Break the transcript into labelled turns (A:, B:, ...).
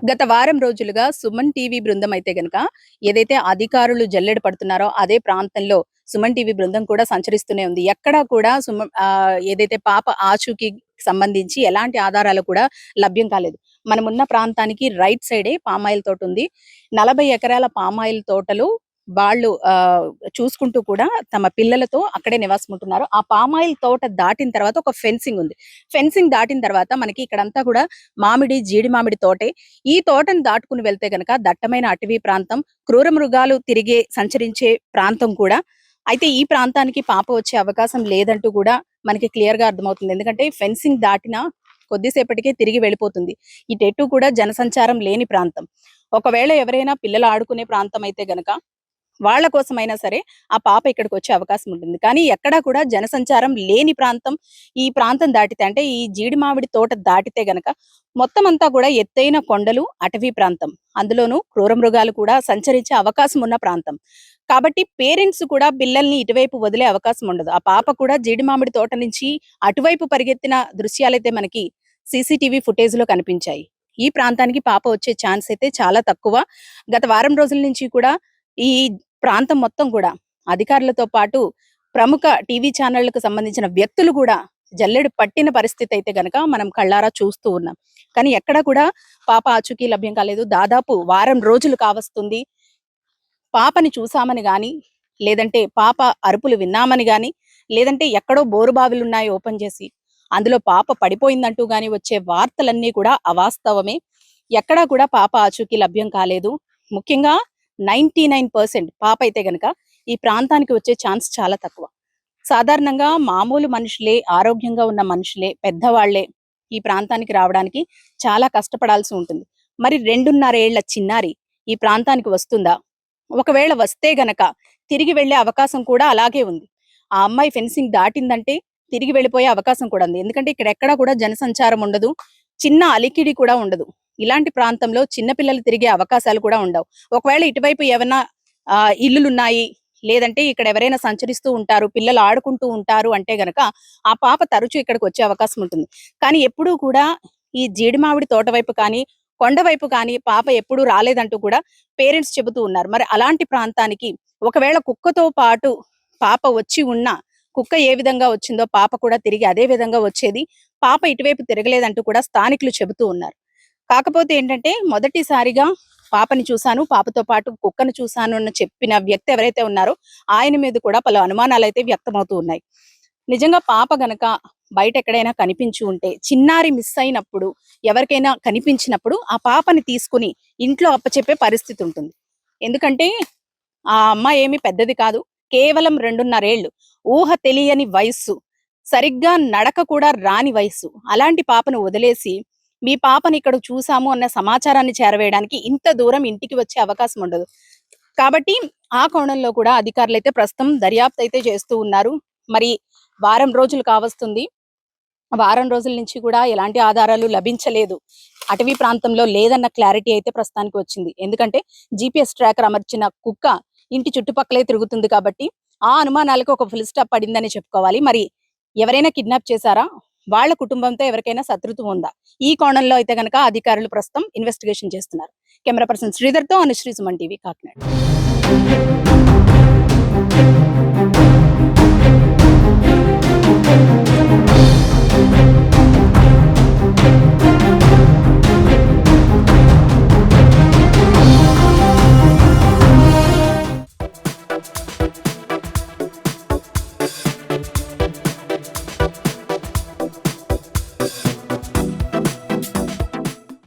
A: గత వారం రోజులుగా సుమన్ టీవీ బృందం అయితే గనక ఏదైతే అధికారులు జల్లెడ పడుతున్నారో అదే ప్రాంతంలో సుమన్ టీవీ బృందం కూడా సంచరిస్తూనే ఉంది. ఎక్కడా కూడా ఏదైతే పాప ఆచూకీ సంబంధించి ఎలాంటి ఆధారాలు కూడా లభ్యం కాలేదు. మనమున్న ప్రాంతానికి రైట్ సైడే పామాయిల్ తోట ఉంది. 40 ఎకరాల పామాయిల్ తోటలు వాళ్ళు చూసుకుంటూ కూడా తమ పిల్లలతో అక్కడే నివాసం ఉంటున్నారు. ఆ పామాయిల్ తోట దాటిన తర్వాత ఒక ఫెన్సింగ్ ఉంది. ఫెన్సింగ్ దాటిన తర్వాత మనకి ఇక్కడంతా కూడా మామిడి, జీడి మామిడి తోటే. ఈ తోటను దాటుకుని వెళ్తే గనక దట్టమైన అటవీ ప్రాంతం, క్రూర మృగాలు తిరిగే సంచరించే ప్రాంతం కూడా. అయితే ఈ ప్రాంతానికి పాప వచ్చే అవకాశం లేదంటూ కూడా మనకి క్లియర్ గా అర్థమవుతుంది. ఎందుకంటే ఫెన్సింగ్ దాటిన కొద్దిసేపటికే తిరిగి వెళ్ళిపోతుంది. ఇటెటు కూడా జనసంచారం లేని ప్రాంతం. ఒకవేళ ఎవరైనా పిల్లలు ఆడుకునే ప్రాంతం అయితే గనక వాళ్ళ కోసమైనా సరే ఆ పాప ఇక్కడికి వచ్చే అవకాశం ఉంటుంది. కానీ ఎక్కడా కూడా జనసంచారం లేని ప్రాంతం. ఈ ప్రాంతం దాటితే అంటే ఈ జీడి మామిడి తోట దాటితే గనక మొత్తం అంతా కూడా ఎత్తైన కొండలు, అటవీ ప్రాంతం. అందులోనూ క్రూర మృగాలు కూడా సంచరించే అవకాశం ఉన్న ప్రాంతం. కాబట్టి పేరెంట్స్ కూడా పిల్లల్ని ఇటువైపు వదిలే అవకాశం ఉండదు. ఆ పాప కూడా జీడి మామిడి తోట నుంచి అటువైపు పరిగెత్తిన దృశ్యాలైతే మనకి సీసీటీవీ ఫుటేజ్ లో కనిపించాయి. ఈ ప్రాంతానికి పాప వచ్చే ఛాన్స్ అయితే చాలా తక్కువ. గత వారం రోజుల నుంచి కూడా ఈ ప్రాంతం మొత్తం కూడా అధికారులతో పాటు ప్రముఖ టీవీ ఛానళ్లకు సంబంధించిన వ్యక్తులు కూడా జల్లెడు పట్టిన పరిస్థితి అయితే గనక మనం కళ్ళారా చూస్తూ ఉన్నాం. కానీ ఎక్కడ కూడా పాప ఆచూకీ లభ్యం కాలేదు. దాదాపు వారం రోజులు కావస్తుంది. పాపని చూసామని గాని, లేదంటే పాప అరుపులు విన్నామని గాని, లేదంటే ఎక్కడో బోరుబావిలు ఉన్నాయి ఓపెన్ చేసి అందులో పాప పడిపోయిందంటూ గాని వచ్చే వార్తలన్నీ కూడా అవాస్తవమే. ఎక్కడా కూడా పాప ఆచూకీ లభ్యం కాలేదు. ముఖ్యంగా 99% పాప అయితే గనక ఈ ప్రాంతానికి వచ్చే ఛాన్స్ చాలా తక్కువ. సాధారణంగా మామూలు మనుషులే, ఆరోగ్యంగా ఉన్న మనుషులే, పెద్దవాళ్లే ఈ ప్రాంతానికి రావడానికి చాలా కష్టపడాల్సి ఉంటుంది. మరి 2.5 ఏళ్ల చిన్నారి ఈ ప్రాంతానికి వస్తుందా? ఒకవేళ వస్తే గనక తిరిగి వెళ్లే అవకాశం కూడా అలాగే ఉంది. ఆ అమ్మాయి ఫెన్సింగ్ దాటిందంటే తిరిగి వెళ్ళిపోయే అవకాశం కూడా ఉంది. ఎందుకంటే ఇక్కడ ఎక్కడా కూడా జనసంచారం ఉండదు, చిన్న అలికిడి కూడా ఉండదు. ఇలాంటి ప్రాంతంలో చిన్నపిల్లలు తిరిగే అవకాశాలు కూడా ఉండవు. ఒకవేళ ఇటువైపు ఏమైనా ఇల్లులున్నాయి, లేదంటే ఇక్కడ ఎవరైనా సంచరిస్తూ ఉంటారు, పిల్లలు ఆడుకుంటూ ఉంటారు అంటే గనక ఆ పాప తరచూ ఇక్కడికి వచ్చే అవకాశం ఉంటుంది. కానీ ఎప్పుడూ కూడా ఈ జీడి మామిడి తోట వైపు కానీ, కొండ వైపు కానీ పాప ఎప్పుడూ రాలేదంటూ కూడా పేరెంట్స్ చెబుతూ ఉన్నారు. మరి అలాంటి ప్రాంతానికి ఒకవేళ కుక్కతో పాటు పాప వచ్చి ఉన్నా, కుక్క ఏ విధంగా వచ్చిందో పాప కూడా తిరిగి అదే విధంగా వచ్చేది. పాప ఇటువైపు తిరగలేదంటూ కూడా స్థానికులు చెబుతూ ఉన్నారు. కాకపోతే ఏంటంటే మొదటిసారిగా పాపని చూశాను, పాపతో పాటు కుక్కను చూశాను అని చెప్పిన వ్యక్తి ఎవరైతే ఉన్నారో ఆయన మీద కూడా పలు అనుమానాలు అయితే వ్యక్తమవుతూ ఉన్నాయి. నిజంగా పాప గనక బయట ఎక్కడైనా కనిపించి ఉంటే, చిన్నారి మిస్ అయినప్పుడు ఎవరికైనా కనిపించినప్పుడు ఆ పాపని తీసుకుని ఇంట్లో అప్పచెప్పే పరిస్థితి ఉంటుంది. ఎందుకంటే ఆ అమ్మాయి ఏమి పెద్దది కాదు, కేవలం 2.5 ఏళ్లు, ఊహ తెలియని వయస్సు, సరిగ్గా నడక కూడా రాని వయస్సు. అలాంటి పాపను వదిలేసి మీ పాపని ఇక్కడ చూసాము అన్న సమాచారాన్ని చేరవేయడానికి ఇంత దూరం ఇంటికి వచ్చే అవకాశం ఉండదు. కాబట్టి ఆ కోణంలో కూడా అధికారులు అయితే ప్రస్తుతం దర్యాప్తు అయితే చేస్తూ ఉన్నారు. మరి వారం రోజులు కావస్తుంది. వారం రోజుల నుంచి కూడా ఎలాంటి ఆధారాలు లభించలేదు, అటవీ ప్రాంతంలో లేదన్న క్లారిటీ అయితే ప్రస్తుతానికి వచ్చింది. ఎందుకంటే GPS ట్రాకర్ అమర్చిన కుక్క ఇంటి చుట్టుపక్కలే తిరుగుతుంది కాబట్టి ఆ అనుమానాలకు ఒక ఫుల్ స్టాప్ పడిందని చెప్పుకోవాలి. మరి ఎవరైనా కిడ్నాప్ చేశారా? వాళ్ళ కుటుంబంతో ఎవరికైనా శత్రుత్వం ఉందా? ఈ కోణంలో అయితే గనక అధికారులు ప్రస్తుతం ఇన్వెస్టిగేషన్ చేస్తున్నారు. కెమెరా పర్సన్ శ్రీధర్తో అనుశ్రీ, సుమన్ టీవీ, కాకినాడ.